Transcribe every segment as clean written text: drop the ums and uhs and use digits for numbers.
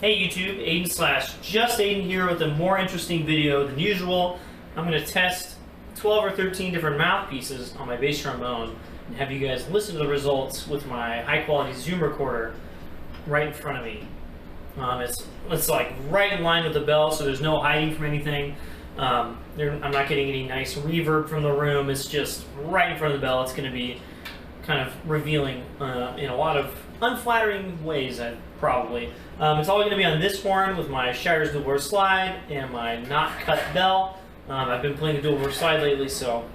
Hey YouTube, Aiden slash just Aiden here with a more interesting video than usual. I'm going to test 12 or 13 different mouthpieces on my bass trombone and have you guys listen to the results with my high quality Zoom recorder right in front of me. It's like right in line with the bell, so there's no hiding from anything. I'm not getting any nice reverb from the room. It's just right in front of the bell. It's going to be kind of revealing in a lot of unflattering ways, probably. It's all going to be on this horn with my Shire's dual bore slide and my not cut bell. I've been playing the dual bore slide lately, so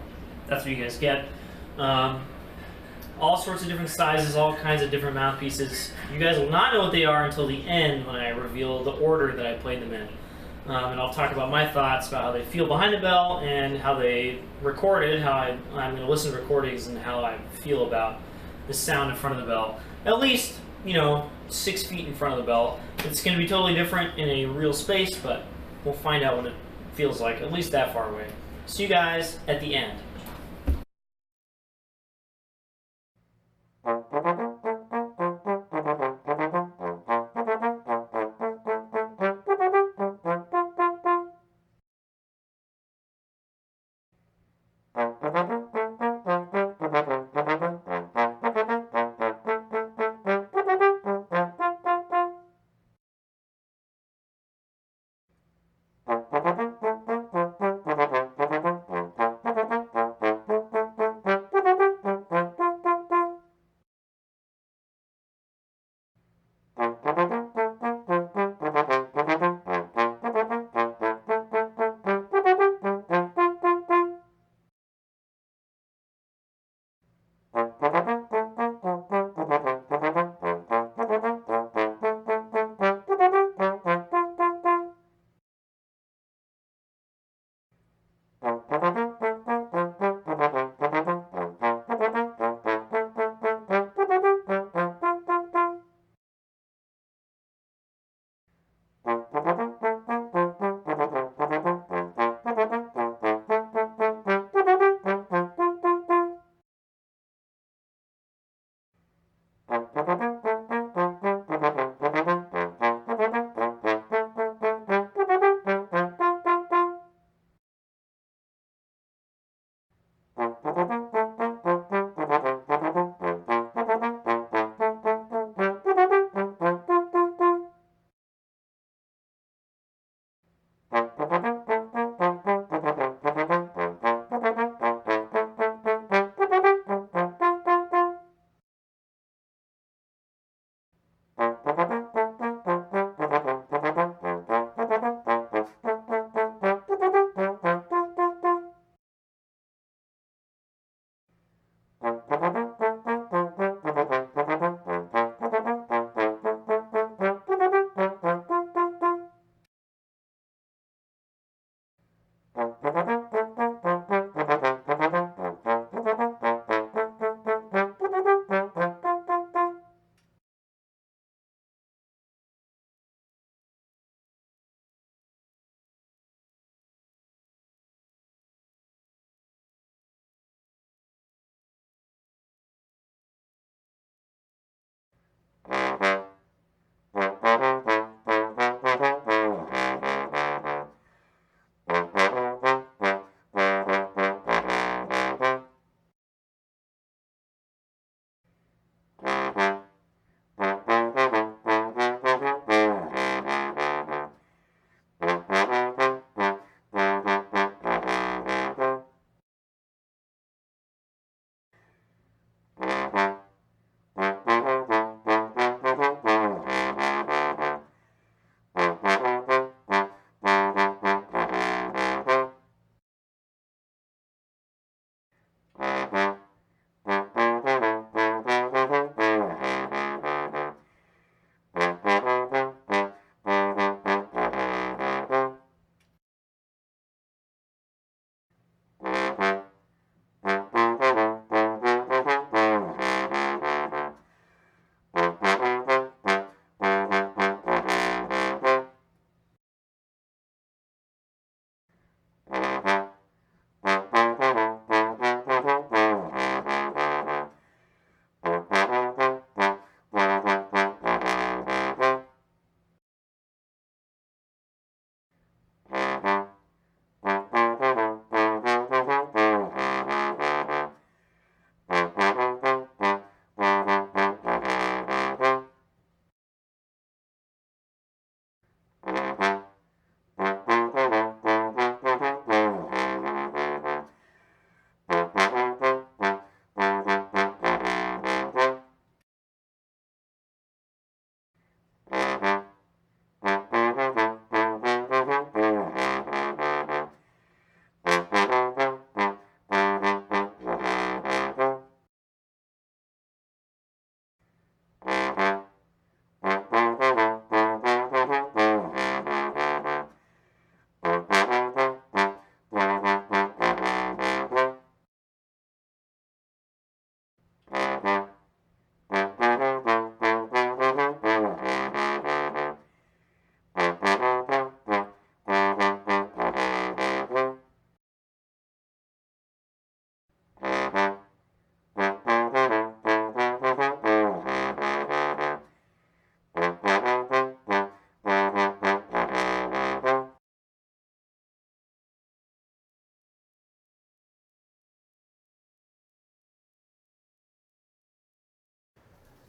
that's what you guys get. All sorts of different sizes, all kinds of different mouthpieces. You guys will not know what they are until the end when I reveal the order that I played them in. And I'll talk about my thoughts about how they feel behind the bell and how they recorded, how I'm going to listen to recordings and how I feel about the sound in front of the bell. At least, 6 feet in front of the bell. It's going to be totally different in a real space, but we'll find out what it feels like, at least that far away. See you guys at the end.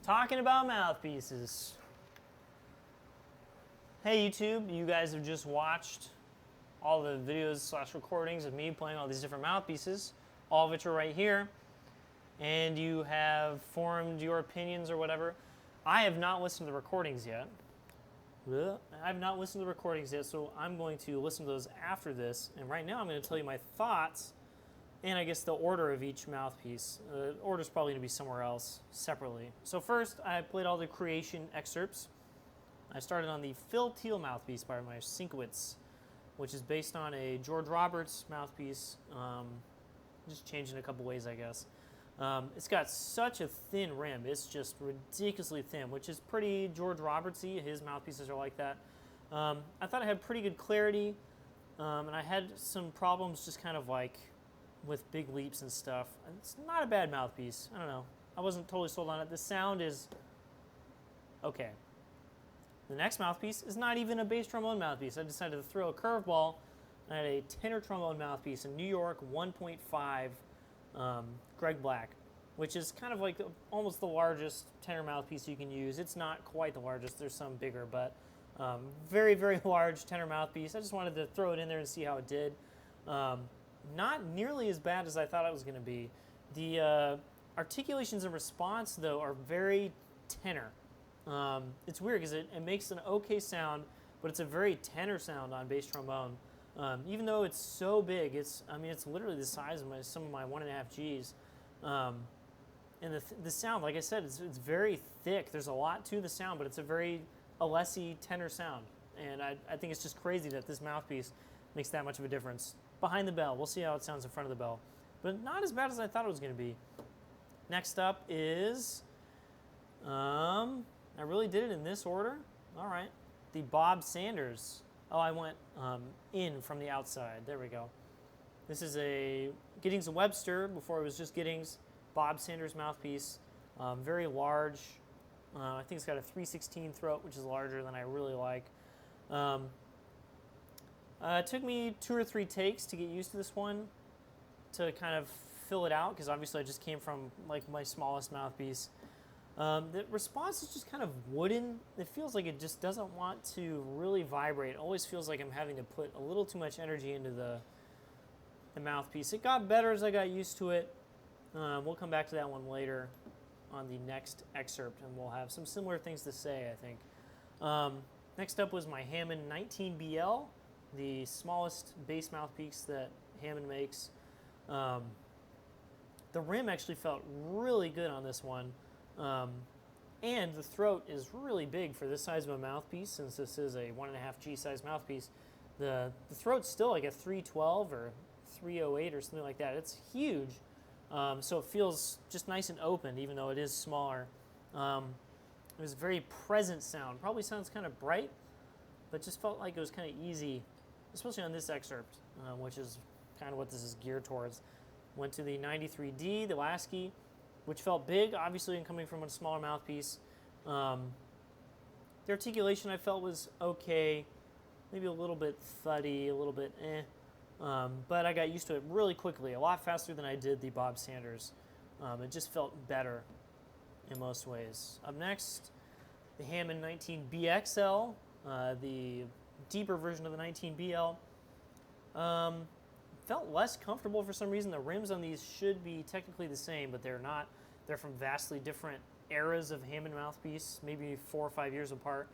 Talking about mouthpieces. Hey YouTube, you guys have just watched all the videos / recordings of me playing all these different mouthpieces, all of which are right here, and you have formed your opinions or whatever. I have not listened to the recordings yet. I've not listened to the recordings yet, so I'm going to listen to those after this, and right now I'm going to tell you my thoughts and I guess the order of each mouthpiece. The order's probably going to be somewhere else separately. So first, I played all the creation excerpts. I started on the Phil Teal mouthpiece by my Sinkowitz, which is based on a George Roberts mouthpiece, just changed in a couple ways, I guess. It's got such a thin rim. It's just ridiculously thin, which is pretty George Roberts-y. His mouthpieces are like that. I thought I had pretty good clarity, and I had some problems just kind of like with big leaps and stuff. It's not a bad mouthpiece. I don't know. I wasn't totally sold on it. The sound is okay. The next mouthpiece is not even a bass trombone mouthpiece. I decided to throw a curveball. I had a tenor trombone mouthpiece, a New York 1.5 Greg Black, which is kind of like almost the largest tenor mouthpiece you can use. It's not quite the largest. There's some bigger, but very, very large tenor mouthpiece. I just wanted to throw it in there and see how it did. Not nearly as bad as I thought it was going to be. The articulations and response, though, are very tenor. It's weird because it makes an okay sound, but it's a very tenor sound on bass trombone. Even though it's so big, it's literally the size of some of my 1.5 Gs. And the sound, like I said, it's very thick. There's a lot to the sound, but it's a very Alessi tenor sound. And I think it's just crazy that this mouthpiece makes that much of a difference. Behind the bell, we'll see how it sounds in front of the bell. But not as bad as I thought it was going to be. Next up is, I really did it in this order. All right. The Bob Sanders. Oh, I went in from the outside. There we go. This is a Giddings & Webster, before it was just Giddings, Bob Sanders mouthpiece. Very large. I think it's got a 3/16 throat, which is larger than I really like. It took me 2 or 3 takes to get used to this one, to kind of fill it out, because obviously I just came from like my smallest mouthpiece. The response is just kind of wooden. It feels like it just doesn't want to really vibrate. It always feels like I'm having to put a little too much energy into the mouthpiece. It got better as I got used to it. We'll come back to that one later on the next excerpt, and we'll have some similar things to say, I think. Next up was my Hammond 19BL, the smallest bass mouthpiece that Hammond makes. The rim actually felt really good on this one. And the throat is really big for this size of a mouthpiece, since this is a 1.5 G size mouthpiece. The throat's still like a 312 or 308 or something like that. It's huge. So it feels just nice and open, even though it is smaller. It was a very present sound. Probably sounds kind of bright, but just felt like it was kind of easy, especially on this excerpt, which is kind of what this is geared towards. Went to the 93D, the Lasky, which felt big, obviously, and coming from a smaller mouthpiece. The articulation I felt was okay, maybe a little bit thuddy, a little bit but I got used to it really quickly, a lot faster than I did the Bob Sanders. It just felt better in most ways. Up next, the Hammond 19BXL, the deeper version of the 19BL. Felt less comfortable for some reason. The rims on these should be technically the same, but they're not. They're from vastly different eras of Hammond mouthpiece, maybe 4 or 5 years apart.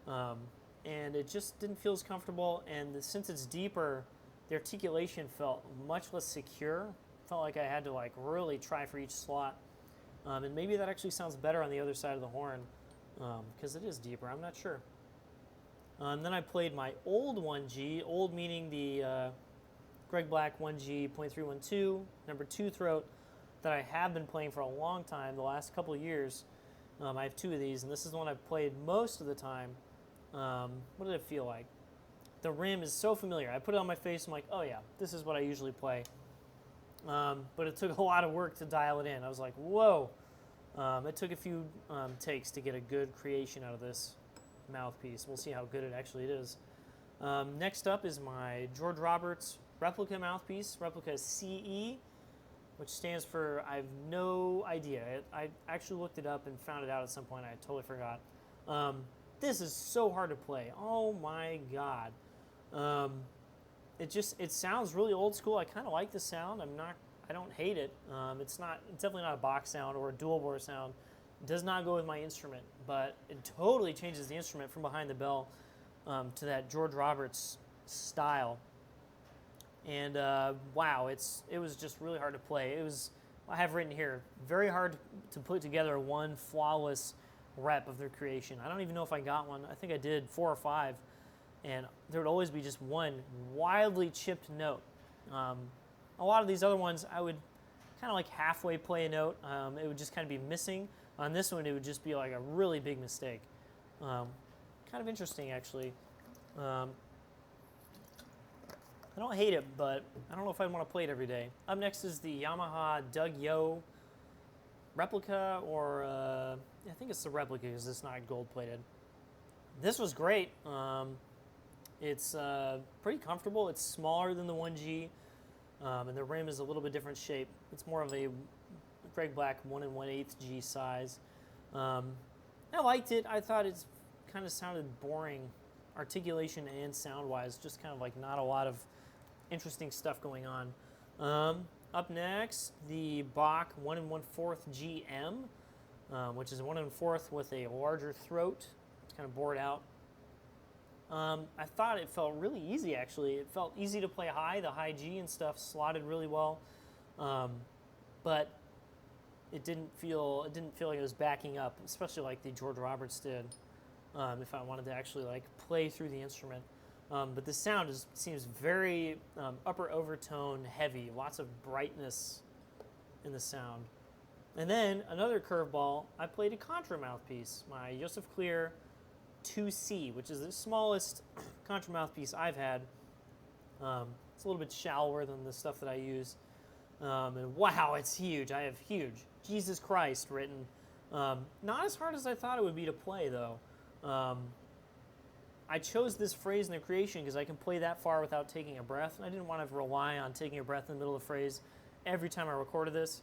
And it just didn't feel as comfortable, and since it's deeper, the articulation felt much less secure. Felt like I had to like really try for each slot. And maybe that actually sounds better on the other side of the horn, because it is deeper, I'm not sure. And then I played my old 1G, old meaning the Greg Black 1G .312, number 2 throat. that I have been playing for a long time, the last couple of years. I have two of these, and this is the one I've played most of the time. What did it feel like? The rim is so familiar. I put it on my face, I'm like, oh yeah, this is what I usually play. But it took a lot of work to dial it in. I was like, whoa. It took a few takes to get a good creation out of this mouthpiece. We'll see how good it actually is. Next up is my George Roberts replica mouthpiece, replica CE, which stands for, I have no idea. I actually looked it up and found it out at some point. I totally forgot. This is so hard to play. Oh my God. It sounds really old school. I kind of like the sound. I don't hate it. It's definitely not a box sound or a dual bore sound. It does not go with my instrument, but it totally changes the instrument from behind the bell to that George Roberts style. And wow, it was just really hard to play. I have written here, very hard to put together one flawless rep of their creation. I don't even know if I got one. I think I did 4 or 5, and there would always be just one wildly chipped note. A lot of these other ones, I would kind of like halfway play a note. It would just kind of be missing. On this one, it would just be like a really big mistake. Kind of interesting, actually. I don't hate it, but I don't know if I'd want to play it every day. Up next is the Yamaha Doug Yo replica, or I think it's the replica because it's not gold-plated. This was great. It's pretty comfortable. It's smaller than the 1G, and the rim is a little bit different shape. It's more of a Greg Black 1 1/8 G size. I liked it. I thought it kind of sounded boring, articulation and sound-wise, just kind of like not a lot of interesting stuff going on. Up next, the Bach 1 1/4 GM, which is a 1 1/4 with a larger throat. It's kind of bored out. I thought it felt really easy, actually. It felt easy to play high. The high G and stuff slotted really well, but it didn't feel like it was backing up, especially like the George Roberts did. If I wanted to actually like play through the instrument. But the sound seems very upper overtone heavy, lots of brightness in the sound. And then another curveball, I played a contra mouthpiece, my Joseph Clear 2C, which is the smallest contra mouthpiece I've had. It's a little bit shallower than the stuff that I use. And wow, it's huge. I have huge Jesus Christ written. Not as hard as I thought it would be to play, though. I chose this phrase in the creation because I can play that far without taking a breath, and I didn't want to rely on taking a breath in the middle of the phrase every time I recorded this.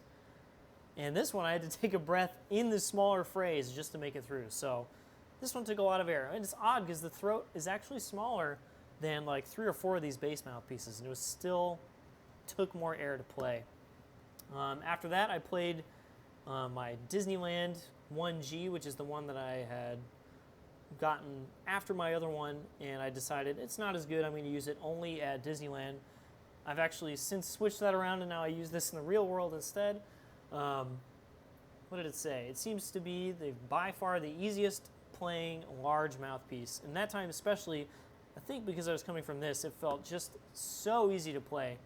And this one, I had to take a breath in the smaller phrase just to make it through. So this one took a lot of air. And it's odd because the throat is actually smaller than like 3 or 4 of these bass mouthpieces, and it was still took more air to play. After that, I played my Disneyland 1G, which is the one that I had gotten after my other one, and I decided it's not as good. I'm going to use it only at Disneyland. I've actually since switched that around, and now I use this in the real world instead. What did it say? It seems to be by far the easiest playing large mouthpiece, and that time especially, I think because I was coming from this, it felt just so easy to play.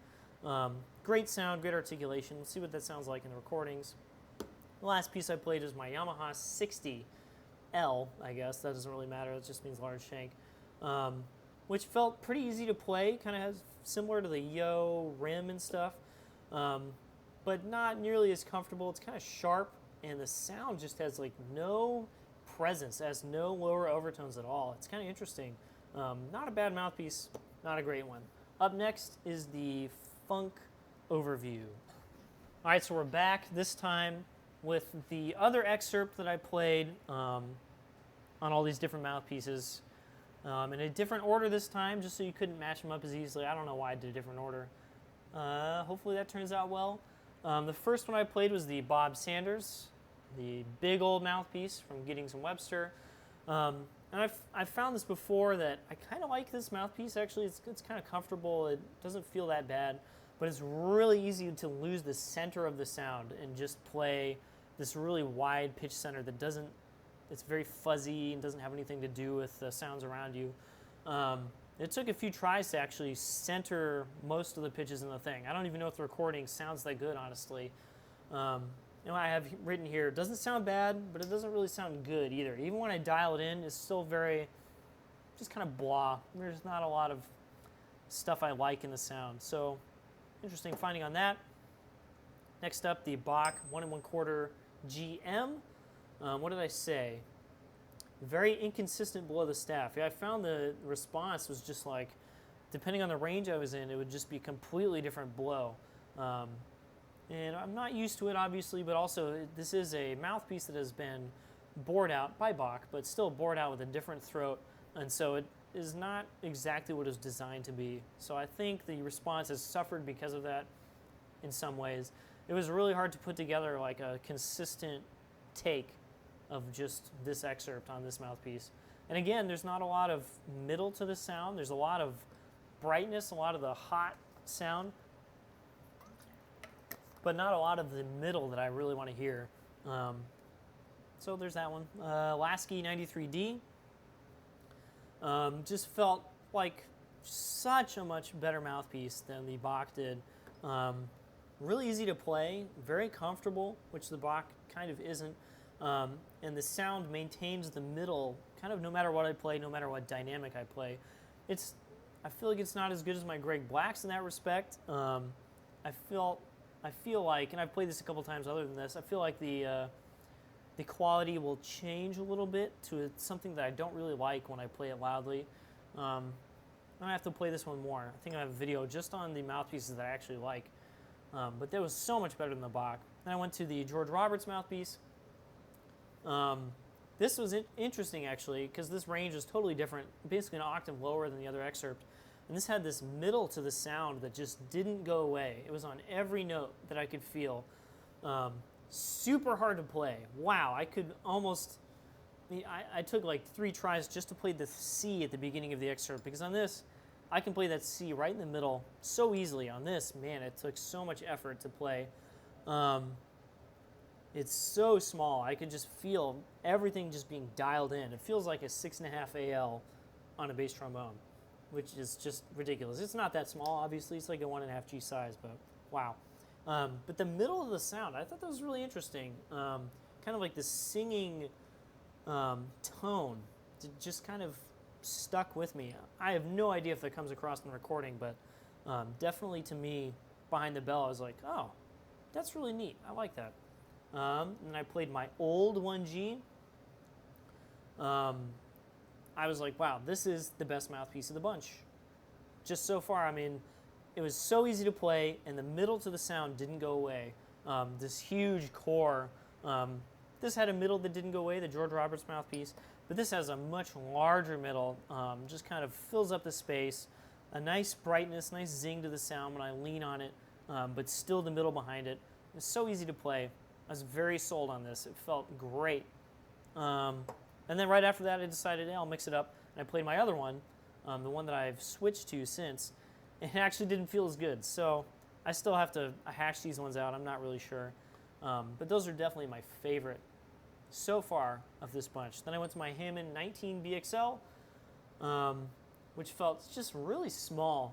Great sound, great articulation. Let's see what that sounds like in the recordings. The last piece I played is my Yamaha 60L, I guess. That doesn't really matter. It just means large shank. Which felt pretty easy to play. Kind of has similar to the Yo rim and stuff. But not nearly as comfortable. It's kind of sharp, and the sound just has like no presence. It has no lower overtones at all. It's kind of interesting. Not a bad mouthpiece, not a great one. Up next is the Funk Overview. All right, so we're back this time with the other excerpt that I played on all these different mouthpieces in a different order this time, just so you couldn't match them up as easily. I don't know why I did a different order. Hopefully that turns out well. The first one I played was the Bob Sanders, the big old mouthpiece from Giddings and Webster. And I've found this before that I kind of like this mouthpiece. Actually, it's kind of comfortable. It doesn't feel that bad, but it's really easy to lose the center of the sound and just play this really wide pitch center that doesn't, it's very fuzzy and doesn't have anything to do with the sounds around you. It took a few tries to actually center most of the pitches in the thing. I don't even know if the recording sounds that good, honestly. I have written here, it doesn't sound bad, but it doesn't really sound good either. Even when I dial it in, it's still very, just kind of blah. There's not a lot of stuff I like in the sound. So, interesting finding on that. Next up, the Bach 1 1/4 GM. What did I say? Very inconsistent below the staff. Yeah, I found the response was just like, depending on the range I was in, it would just be completely different blow. And I'm not used to it, obviously, but also this is a mouthpiece that has been bored out by Bach, but still bored out with a different throat, and so it is not exactly what it was designed to be. So I think the response has suffered because of that in some ways. It was really hard to put together like a consistent take of just this excerpt on this mouthpiece. And again, there's not a lot of middle to the sound. There's a lot of brightness, a lot of the hot sound, but not a lot of the middle that I really want to hear. So there's that one. Lasky 93D. Just felt like such a much better mouthpiece than the Bach did. Really easy to play, very comfortable, which the Bach kind of isn't. And the sound maintains the middle, kind of no matter what I play, no matter what dynamic I play. I feel like it's not as good as my Greg Blacks in that respect. I feel like, and I've played this a couple times other than this, I feel like the quality will change a little bit to something that I don't really like when I play it loudly. I'm gonna have to play this one more. I think I have a video just on the mouthpieces that I actually like. But that was so much better than the Bach. Then I went to the George Roberts mouthpiece. This was interesting actually, because this range is totally different, basically an octave lower than the other excerpt. And this had this middle to the sound that just didn't go away. It was on every note that I could feel. Super hard to play. Wow, I could almost, I took like 3 tries just to play the C at the beginning of the excerpt, because on this, I can play that C right in the middle so easily. On this, man, it took so much effort to play. It's so small. I could just feel everything just being dialed in. It feels like a 6.5 AL on a bass trombone, which is just ridiculous. It's not that small, obviously. It's like a 1.5 G size, but wow. But the middle of the sound, I thought that was really interesting. Kind of like the singing tone just kind of stuck with me. I have no idea if that comes across in the recording, but definitely to me, behind the bell, I was like, oh, that's really neat. I like that. And I played my old 1G. I was like, wow, this is the best mouthpiece of the bunch. Just so far, I mean, it was so easy to play, and the middle to the sound didn't go away. This huge core. This had a middle that didn't go away, the George Roberts mouthpiece, but this has a much larger middle, just kind of fills up the space. A nice brightness, nice zing to the sound when I lean on it, but still the middle behind it. It's so easy to play. I was very sold on this. It felt great. And then right after that, I decided, hey, I'll mix it up. And I played my other one, the one that I've switched to since. It actually didn't feel as good. So I still have to hash these ones out. I'm not really sure. But those are definitely my favorite so far of this bunch. Then I went to my Hammond 19 BXL, which felt just really small.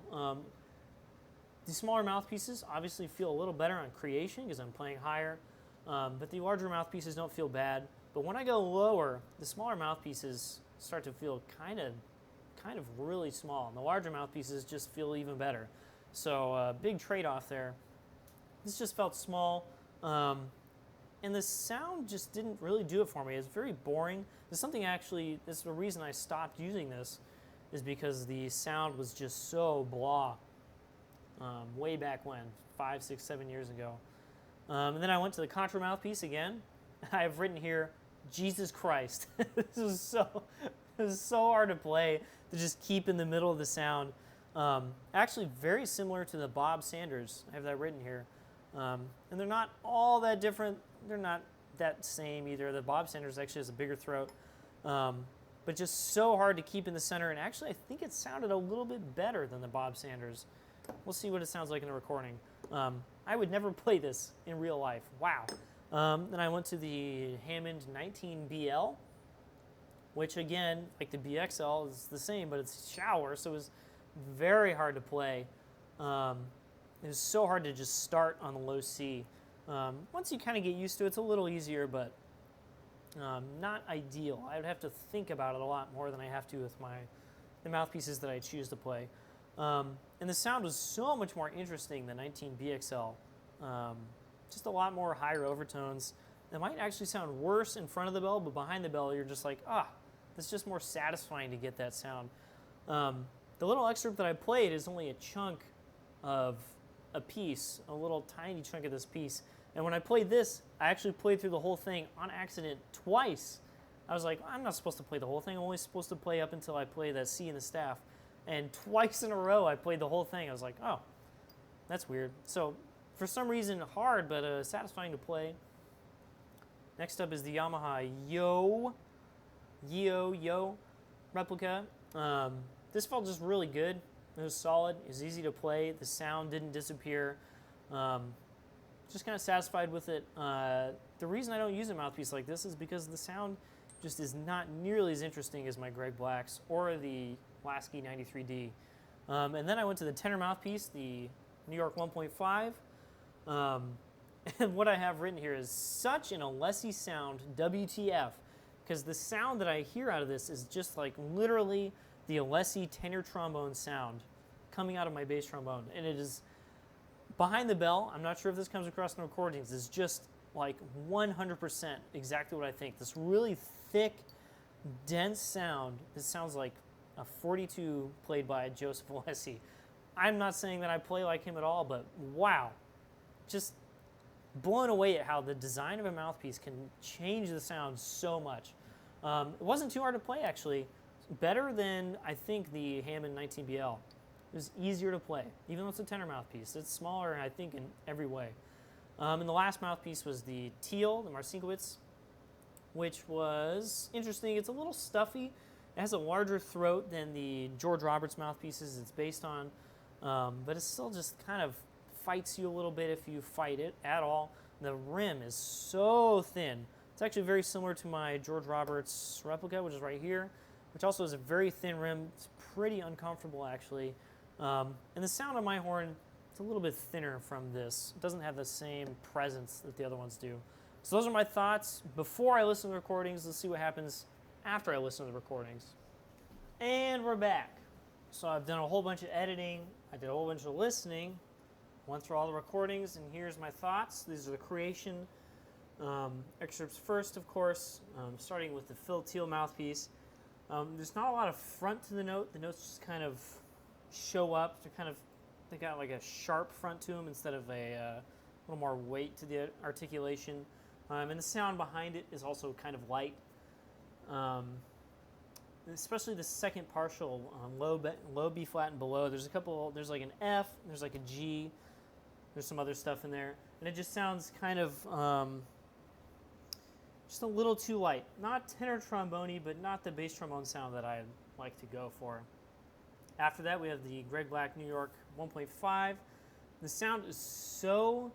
The smaller mouthpieces obviously feel a little better on creation because I'm playing higher. But the larger mouthpieces don't feel bad. But when I go lower, the smaller mouthpieces start to feel kind of really small. And the larger mouthpieces just feel even better. So big trade-off there. This just felt small. And the sound just didn't really do it for me. It's very boring. There's something actually, this is the reason I stopped using this, is because the sound was just so blah. Way back when, 5, 6, 7 years ago. And then I went to the Contra mouthpiece again. I have written here, Jesus Christ. This was so hard to play to just keep in the middle of the sound. Actually very similar to the Bob Sanders. I have that written here. And they're not all that different. They're not that same either. The Bob Sanders actually has a bigger throat. But just so hard to keep in the center. And actually I think it sounded a little bit better than the Bob Sanders. We'll see what it sounds like in the recording. I would never play this in real life. Wow. Then I went to the Hammond 19BL, which again, like the BXL, is the same, but it's shower, so it was very hard to play. It was so hard to just start on the low C. Once you kind of get used to it, it's a little easier, but not ideal. I would have to think about it a lot more than I have to with the mouthpieces that I choose to play. And the sound was so much more interesting than 19BXL. Just a lot more higher overtones. It might actually sound worse in front of the bell, but behind the bell, you're just like, it's just more satisfying to get that sound. The little excerpt that I played is only a chunk of a piece, a little tiny chunk of this piece. And when I played this, I actually played through the whole thing on accident twice. I was like, I'm not supposed to play the whole thing. I'm only supposed to play up until I play that C in the staff. And twice in a row, I played the whole thing. I was like, oh, that's weird. So for some reason, hard, but satisfying to play. Next up is the Yamaha Yo replica. This felt just really good. It was solid. It was easy to play. The sound didn't disappear. Just kind of satisfied with it. The reason I don't use a mouthpiece like this is because the sound just is not nearly as interesting as my Greg Black's or the Lasky 93D. And then I went to the tenor mouthpiece, the New York 1.5. And what I have written here is such an Alessi sound, WTF, because the sound that I hear out of this is just like literally the Alessi tenor trombone sound coming out of my bass trombone. And it is behind the bell. I'm not sure if this comes across in the recordings. It's just like 100% exactly what I think. This really thick, dense sound. This sounds like a 42 played by Joseph Alessi. I'm not saying that I play like him at all, but wow. Just blown away at how the design of a mouthpiece can change the sound so much. It wasn't too hard to play, actually. Better than, I think, the Hammond 19BL. It was easier to play, even though it's a tenor mouthpiece. It's smaller, I think, in every way. And the last mouthpiece was the Teal, the Marcinkiewicz, which was interesting. It's a little stuffy. It has a larger throat than the George Roberts mouthpieces it's based on, but it still just kind of fights you a little bit if you fight it at all. The rim is so thin. It's actually very similar to my George Roberts replica, which is right here, which also has a very thin rim. It's pretty uncomfortable, actually. And the sound on my horn, it's a little bit thinner from this. It doesn't have the same presence that the other ones do. So those are my thoughts before I listen to the recordings. Let's see what happens after I listen to the recordings. And we're back. So I've done a whole bunch of editing. I did a whole bunch of listening. Went through all the recordings, and here's my thoughts. These are the creation excerpts first, of course, starting with the Phil Teal mouthpiece. There's not a lot of front to the note. The notes just kind of show up. They got like a sharp front to them instead of a little more weight to the articulation. And the sound behind it is also kind of light. Especially the second partial, low B flat and below. There's like an F, there's like a G, there's some other stuff in there. And it just sounds kind of just a little too light. Not tenor trombone-y, but not the bass trombone sound that I like to go for. After that, we have the Greg Black New York 1.5. The sound is so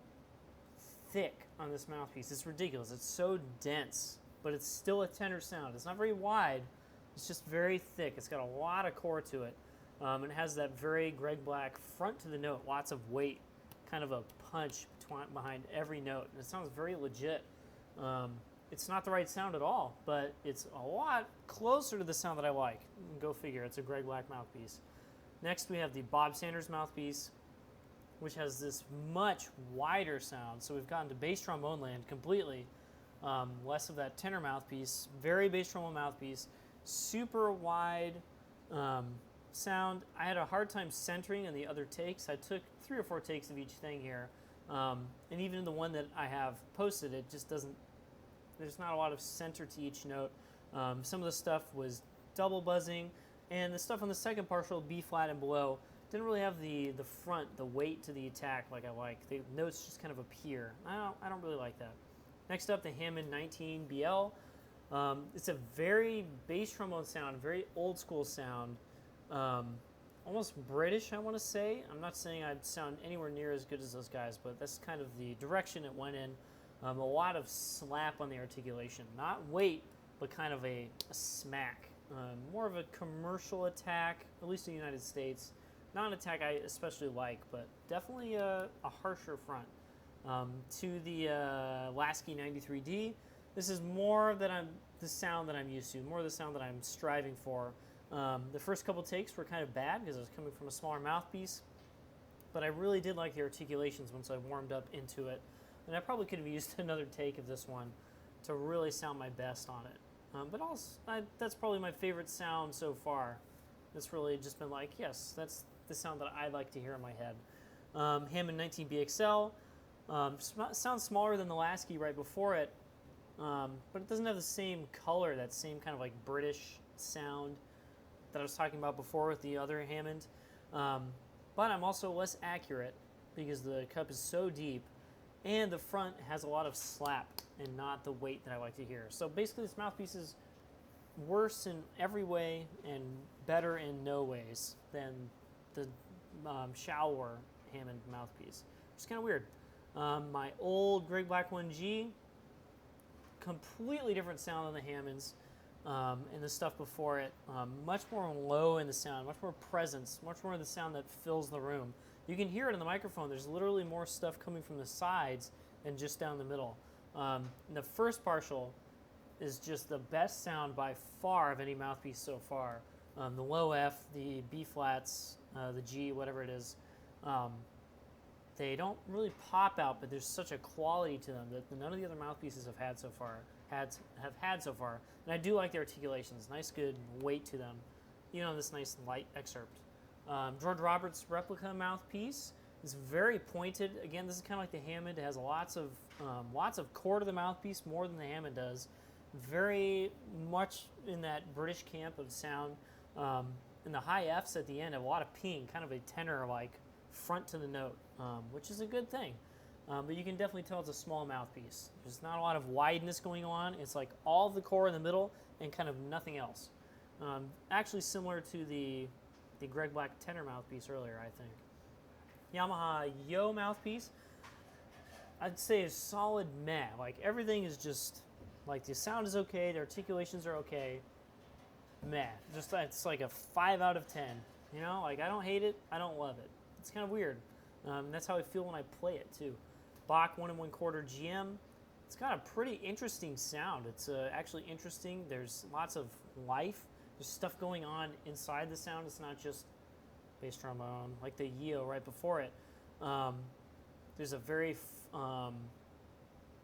thick on this mouthpiece. It's ridiculous. It's so dense, but it's still a tenor sound. It's not very wide. It's just very thick. It's got a lot of core to it. And it has that very Greg Black front to the note, lots of weight, kind of a punch behind every note. And it sounds very legit. It's not the right sound at all, but it's a lot closer to the sound that I like. Go figure, it's a Greg Black mouthpiece. Next, we have the Bob Sanders mouthpiece, which has this much wider sound. So we've gotten to bass trombone land completely. Less of that tenor mouthpiece, very bass trombone mouthpiece, super wide sound. I had a hard time centering in the other takes. I took 3 or 4 takes of each thing here. And even in the one that I have posted, it just doesn't, there's not a lot of center to each note. Some of the stuff was double buzzing, and the stuff on the second partial, B flat and below, didn't really have the front, the weight to the attack like I like. The notes just kind of appear. I don't really like that. Next up, the Hammond 19BL. It's a very bass trombone sound, very old school sound, almost British, I want to say. I'm not saying I'd sound anywhere near as good as those guys, but that's kind of the direction it went in. A lot of slap on the articulation, not weight, but kind of a smack. More of a commercial attack, at least in the United States. Not an attack I especially like, but definitely a harsher front. To the Lasky 93D, this is more the sound that I'm used to, more the sound that I'm striving for. The first couple takes were kind of bad because I was coming from a smaller mouthpiece, but I really did like the articulations once I warmed up into it. And I probably could have used another take of this one to really sound my best on it. But also, that's probably my favorite sound so far. It's really just been like, yes, that's the sound that I like to hear in my head. Hammond 19BXL. Sounds smaller than the Lasky right before it, but it doesn't have the same color, that same kind of like British sound that I was talking about before with the other Hammond. But I'm also less accurate because the cup is so deep, and the front has a lot of slap and not the weight that I like to hear. So basically this mouthpiece is worse in every way and better in no ways than the Schaller Hammond mouthpiece, which is kind of weird. My old Greg Black 1G, completely different sound than the Hammonds and the stuff before it. Much more low in the sound, much more presence, much more of the sound that fills the room. You can hear it in the microphone. There's literally more stuff coming from the sides than just down the middle. The first partial is just the best sound by far of any mouthpiece so far. The low F, the B flats, the G, whatever it is. They don't really pop out, but there's such a quality to them that none of the other mouthpieces have had so far. And I do like the articulations. Nice, good weight to them. This nice light excerpt. George Roberts replica mouthpiece is very pointed. Again, this is kind of like the Hammond. It has lots of core to the mouthpiece, more than the Hammond does. Very much in that British camp of sound. And the high Fs at the end have a lot of ping, kind of a tenor-like front to the note, which is a good thing. But you can definitely tell it's a small mouthpiece. There's not a lot of wideness going on. It's like all the core in the middle and kind of nothing else. Actually similar to the Greg Black tenor mouthpiece earlier, I think. Yamaha Yo mouthpiece, I'd say is solid meh. Like everything is just, like the sound is okay, the articulations are okay. Meh. Just it's like a 5 out of 10. Like I don't hate it, I don't love it. It's kind of weird. That's how I feel when I play it too. Bach 1 1/4 GM. It's got a pretty interesting sound. It's actually interesting. There's lots of life. There's stuff going on inside the sound. It's not just bass trombone like the Yo right before it. There's a very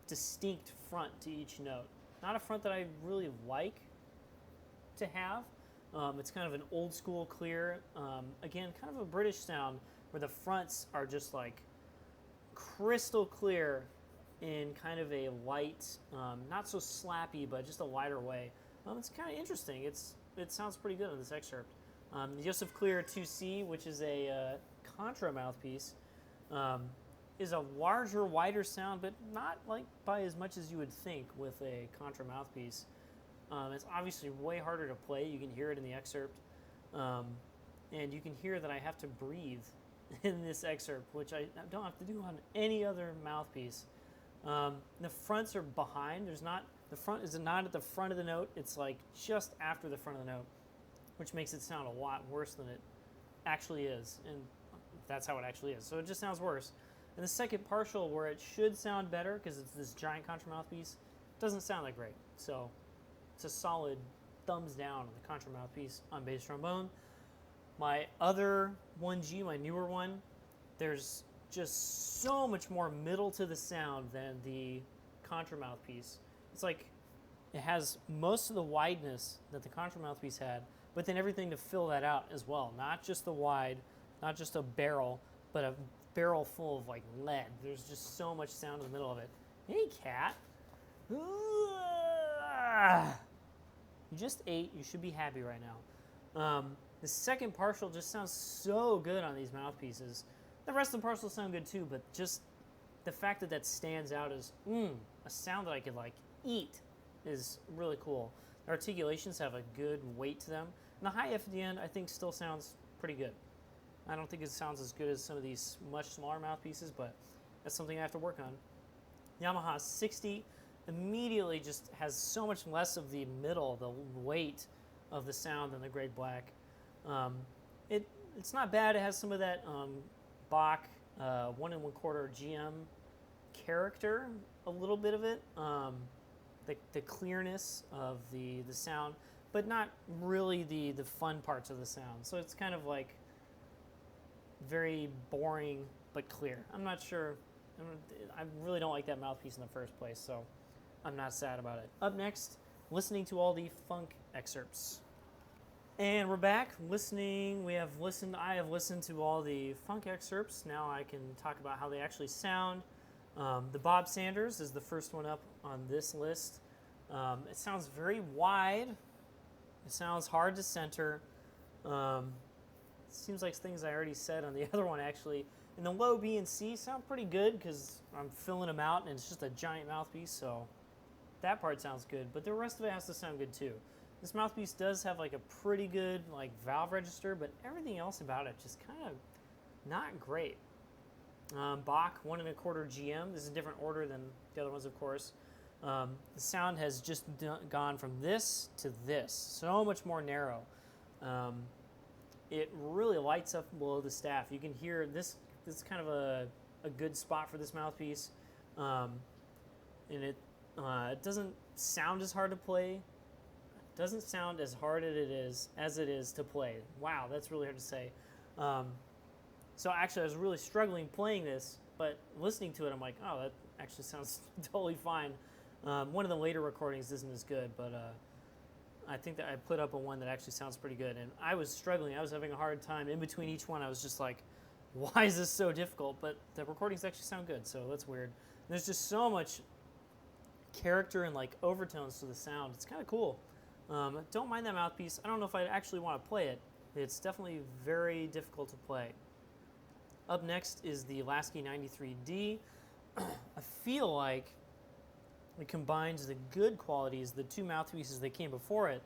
distinct front to each note. Not a front that I really like to have. It's kind of an old school clear. Again, kind of a British sound where the fronts are just like crystal clear in kind of a light, not so slappy, but just a lighter way. It's kind of interesting. It sounds pretty good in this excerpt. The Joseph Clear 2C, which is a contra mouthpiece, is a larger, wider sound, but not like by as much as you would think with a contra mouthpiece. It's obviously way harder to play. You can hear it in the excerpt. And you can hear that I have to breathe in this excerpt, which I don't have to do on any other mouthpiece. The fronts are behind. The front is not at the front of the note. It's like just after the front of the note, which makes it sound a lot worse than it actually is. And that's how it actually is. So it just sounds worse. And the second partial, where it should sound better because it's this giant contra mouthpiece, doesn't sound that great. So it's a solid thumbs down on the contra mouthpiece on bass trombone. My other 1G, my newer one, there's just so much more middle to the sound than the contra mouthpiece. It's like it has most of the wideness that the contra mouthpiece had, but then everything to fill that out as well. Not just the wide, not just a barrel, but a barrel full of like lead. There's just so much sound in the middle of it. Hey, cat. You just ate. You should be happy right now. The second partial just sounds so good on these mouthpieces. The rest of the partials sound good too, but just the fact that that stands out as a sound that I could like eat is really cool. The articulations have a good weight to them. And the high F at the end, I think, still sounds pretty good. I don't think it sounds as good as some of these much smaller mouthpieces, but that's something I have to work on. Yamaha 60 immediately just has so much less of the middle, the weight of the sound than the Greg Black. It's not bad. It has some of that Bach 1 1/4 GM character, a little bit of it, the clearness of the sound, but not really the fun parts of the sound. So it's kind of like very boring but clear. I'm not sure. I really don't like that mouthpiece in the first place, so I'm not sad about it. Up next, listening to all the funk excerpts. And we're back listening. I have listened to all the funk excerpts. Now I can talk about how they actually sound. The Bob Sanders is the first one up on this list. It sounds very wide. It sounds hard to center. It seems like things I already said on the other one, actually. And the low B and C sound pretty good because I'm filling them out and it's just a giant mouthpiece, so that part sounds good. But the rest of it has to sound good too. This mouthpiece does have like a pretty good like valve register, but everything else about it just kind of not great. Bach 1 1/4 GM. This is a different order than the other ones, of course. The sound has just gone from this to this, so much more narrow. It really lights up below the staff. You can hear this. This is kind of a good spot for this mouthpiece, and it doesn't sound as hard to play. Doesn't sound as hard as it is to play. Wow, that's really hard to say. So actually, I was really struggling playing this, but listening to it, I'm like, oh, that actually sounds totally fine. One of the later recordings isn't as good, but I think that I put up a one that actually sounds pretty good. And I was struggling. I was having a hard time. In between each one, I was just like, why is this so difficult? But the recordings actually sound good, so that's weird. And there's just so much character and like overtones to the sound. It's kind of cool. Don't mind that mouthpiece. I don't know if I actually want to play it. It's definitely very difficult to play. Up next is the Lasky 93D. I feel like it combines the good qualities, the two mouthpieces that came before it,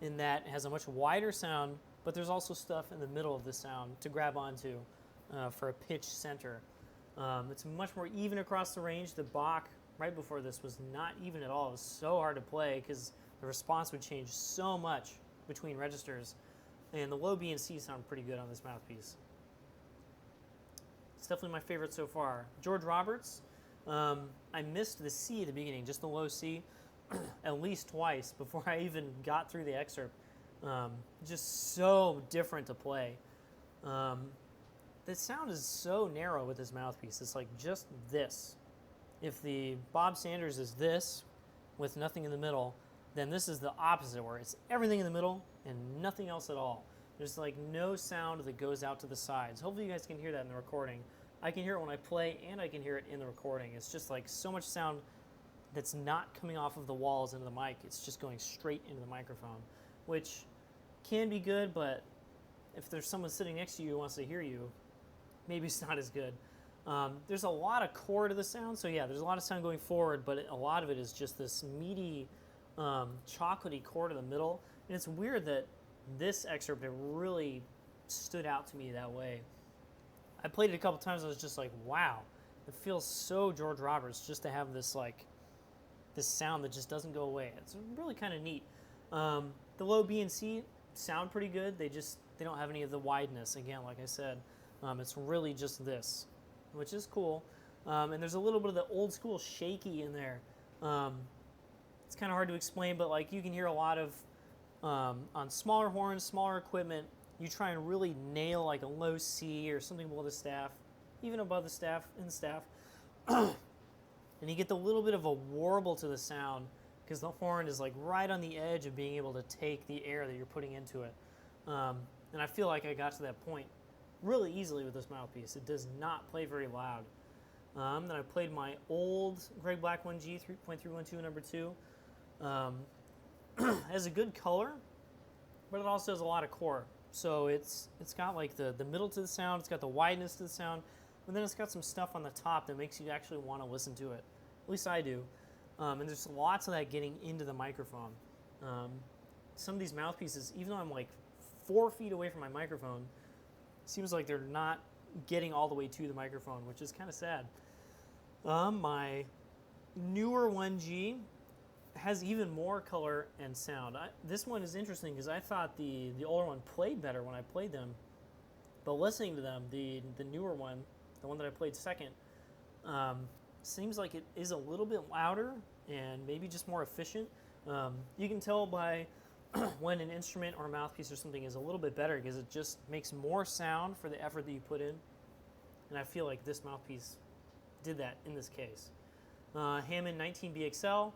in that it has a much wider sound, but there's also stuff in the middle of the sound to grab onto for a pitch center. It's much more even across the range. The Bach right before this was not even at all. It was so hard to play because the response would change so much between registers. And the low B and C sound pretty good on this mouthpiece. It's definitely my favorite so far. George Roberts, I missed the C at the beginning, just the low C, at least twice before I even got through the excerpt. Just so different to play. The sound is so narrow with this mouthpiece. It's like just this. If the Bob Sanders is this with nothing in the middle, then this is the opposite, where it's everything in the middle and nothing else at all. There's like no sound that goes out to the sides. Hopefully you guys can hear that in the recording. I can hear it when I play and I can hear it in the recording. It's just like so much sound that's not coming off of the walls into the mic. It's just going straight into the microphone, which can be good, but if there's someone sitting next to you who wants to hear you, maybe it's not as good. There's a lot of core to the sound, so yeah, there's a lot of sound going forward, but a lot of it is just this meaty, chocolatey core to the middle. And it's weird that this excerpt, it really stood out to me that way. I played it a couple times, I was just like, wow, it feels so George Roberts just to have this like this sound that just doesn't go away. It's really kind of neat. The low B and C sound pretty good. They don't have any of the wideness. Again, like I said, it's really just this, which is cool. And there's a little bit of the old school shaky in there. It's kind of hard to explain, but like you can hear a lot of on smaller horns, smaller equipment, you try and really nail like a low C or something below the staff, even above the staff, in the staff. And you get the little bit of a warble to the sound because the horn is like right on the edge of being able to take the air that you're putting into it. And I feel like I got to that point really easily with this mouthpiece. It does not play very loud. Then I played my old Greg Black 1G 3.312 number 2. It has a good color, but it also has a lot of core. So it's got like the middle to the sound, it's got the wideness to the sound, and then it's got some stuff on the top that makes you actually want to listen to it. At least I do. And there's lots of that getting into the microphone. Some of these mouthpieces, even though I'm like 4 feet away from my microphone, it seems like they're not getting all the way to the microphone, which is kind of sad. My newer 1G has even more color and sound. This one is interesting because I thought the older one played better when I played them, but listening to them, the newer one, the one that I played second, seems like it is a little bit louder and maybe just more efficient. You can tell by when an instrument or a mouthpiece or something is a little bit better because it just makes more sound for the effort that you put in. And I feel like this mouthpiece did that in this case. Hammond 19BXL,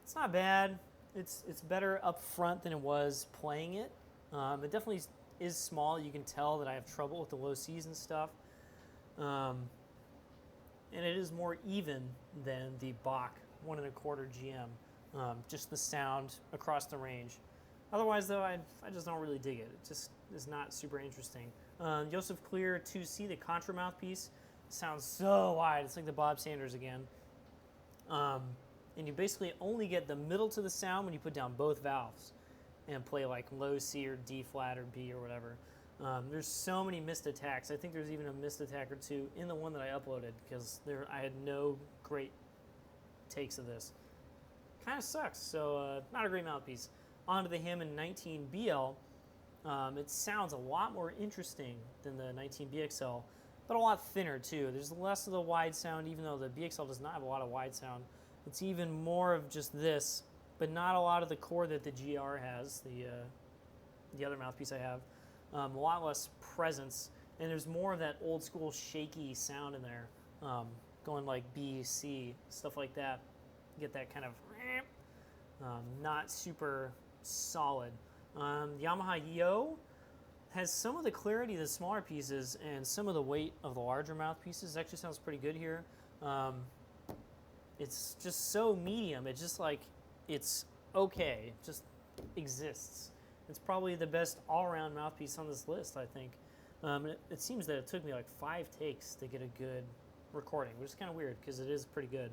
it's not bad. It's better up front than it was playing it. It definitely is small. You can tell that I have trouble with the low C's and stuff. And it is more even than the Bach 1 1/4 GM. Just the sound across the range. Otherwise, though, I just don't really dig it. It just is not super interesting. Joseph Clear 2C, the contra mouthpiece, sounds so wide. It's like the Bob Sanders again. And you basically only get the middle to the sound when you put down both valves and play like low C or D flat or B or whatever. There's so many missed attacks. I think there's even a missed attack or two in the one that I uploaded because I had no great takes of this. Kind of sucks, so not a great mouthpiece. On to the Hammond 19BL. It sounds a lot more interesting than the 19BXL, but a lot thinner too. There's less of the wide sound, even though the BXL does not have a lot of wide sound. It's even more of just this, but not a lot of the core that the GR has, the other mouthpiece I have. A lot less presence, and there's more of that old school shaky sound in there, going like B, C, stuff like that. Get that kind of not super solid. Yamaha Yo has some of the clarity of the smaller pieces and some of the weight of the larger mouthpieces. It actually sounds pretty good here. It's just so medium. It's just like, it's okay. It just exists. It's probably the best all-around mouthpiece on this list, I think. It seems that it took me like 5 takes to get a good recording, which is kind of weird because it is pretty good.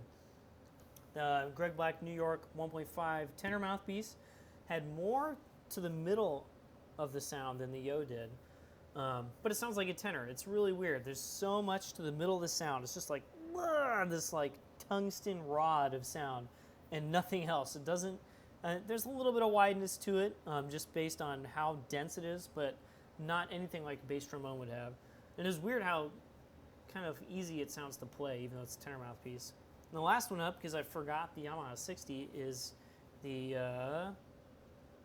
Greg Black New York 1.5 tenor mouthpiece had more to the middle of the sound than the Yo did. But it sounds like a tenor. It's really weird. There's so much to the middle of the sound. It's just like this like tungsten rod of sound and nothing else. It doesn't. There's a little bit of wideness to it, just based on how dense it is, but not anything like a bass trombone would have. And it's weird how kind of easy it sounds to play, even though it's a tenor mouthpiece. And the last one up, because I forgot the Yamaha 60, is the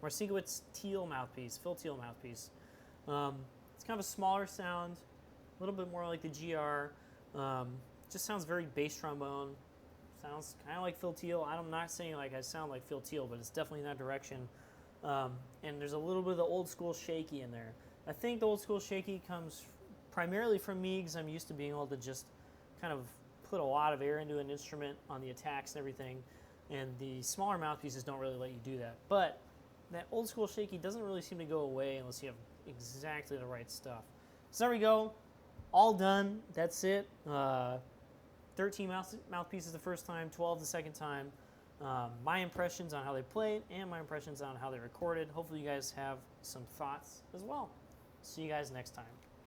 Marcinkiewicz Teal mouthpiece, Phil Teal mouthpiece. It's kind of a smaller sound, a little bit more like the GR. Just sounds very bass trombone. Sounds kind of like Phil Teal. I'm not saying like I sound like Phil Teal, but it's definitely in that direction. And there's a little bit of the old school shaky in there. I think the old school shaky comes primarily from me because I'm used to being able to just kind of put a lot of air into an instrument on the attacks and everything. And the smaller mouthpieces don't really let you do that. But that old school shaky doesn't really seem to go away unless you have exactly the right stuff. So there we go. All done. That's it. 13 mouthpieces the first time, 12 the second time. My impressions on how they played and my impressions on how they recorded. Hopefully you guys have some thoughts as well. See you guys next time.